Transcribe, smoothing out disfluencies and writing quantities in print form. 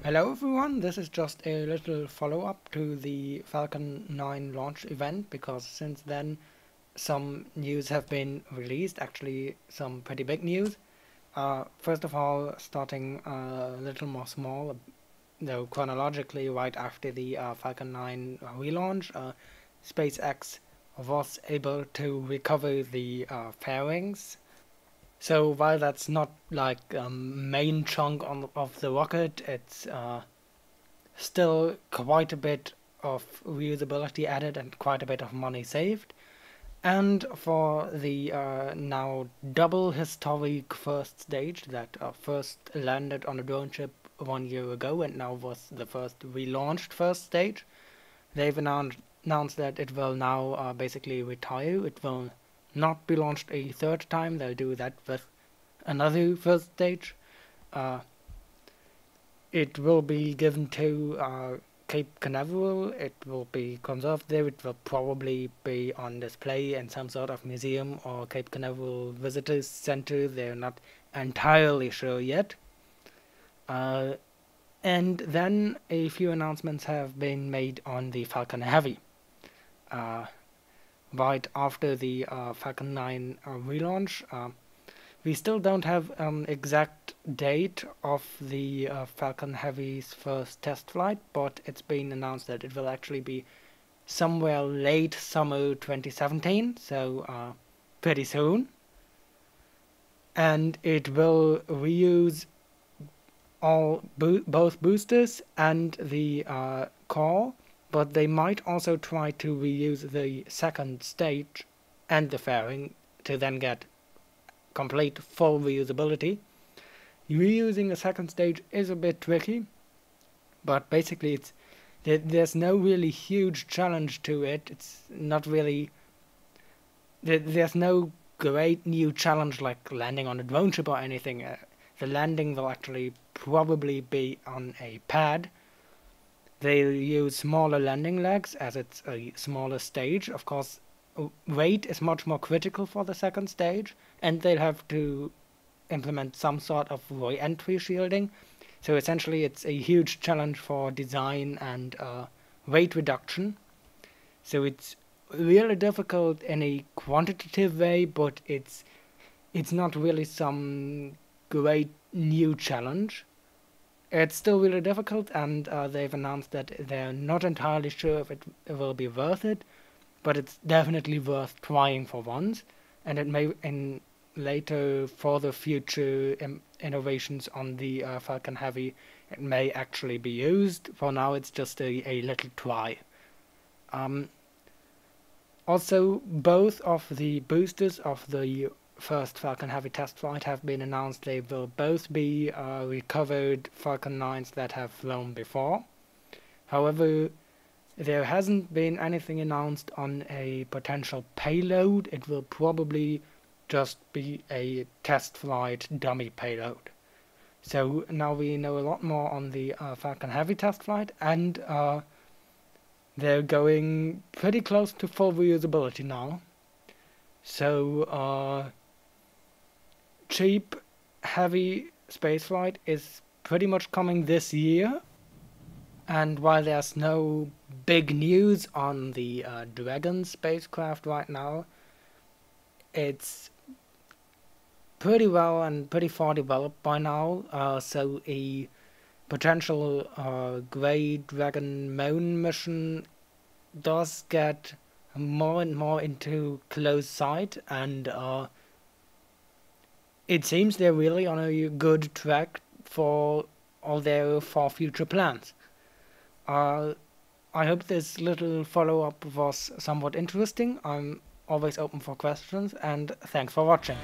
Hello everyone, this is just a little follow-up to the Falcon-9 launch event because since then some news have been released, actually some pretty big news. First of all, starting a little more small, though chronologically right after the Falcon-9 relaunch, SpaceX was able to recover the fairings. So while that's not like main chunk of the rocket, it's still quite a bit of reusability added and quite a bit of money saved. And for the now double historic first stage that first landed on a drone ship 1 year ago and now was the first relaunched first stage, they've announced that it will now basically retire. It will not be launched a third time. They'll do that with another first stage. Uh, it will be given to Cape Canaveral. It will be conserved there. It will probably be on display in some sort of museum or Cape Canaveral Visitors Center. They're not entirely sure yet. And then a few announcements have been made on the Falcon-Heavy. Right after the Falcon-9 relaunch, we still don't have an exact date of the Falcon-Heavy's first test flight, but it's been announced that it will actually be somewhere late summer 2017, so pretty soon. And it will reuse both boosters and the core, but they might also try to reuse the second stage and the fairing to then get complete full reusability. Reusing a second stage is a bit tricky, but basically there's no really huge challenge to it. It's not really there's no great new challenge like landing on a drone ship or anything. The landing will actually probably be on a pad. They'll use smaller landing legs as it's a smaller stage. Of course, weight is much more critical for the second stage, and they'll have to implement some sort of re-entry shielding. So essentially it's a huge challenge for design and weight reduction. So it's really difficult in a quantitative way, but it's not really some great new challenge. It's still really difficult, and they've announced that they're not entirely sure if it will be worth it, but it's definitely worth trying for once, and it may in later for the future innovations on the Falcon-Heavy, it may actually be used. For now it's just a little try. Also, both of the boosters of the first Falcon-Heavy test flight have been announced. They will both be recovered Falcon-9s that have flown before. However, there hasn't been anything announced on a potential payload. It will probably just be a test flight dummy payload. So now we know a lot more on the Falcon-Heavy test flight, and they're going pretty close to full reusability now. So cheap, heavy spaceflight is pretty much coming this year. And while there's no big news on the Dragon spacecraft right now, it's pretty well and pretty far developed by now. So a potential Grey Dragon moon mission does get more and more into close sight, and it seems they're really on a good track for all their future plans. I hope this little follow-up was somewhat interesting. I'm always open for questions, and thanks for watching.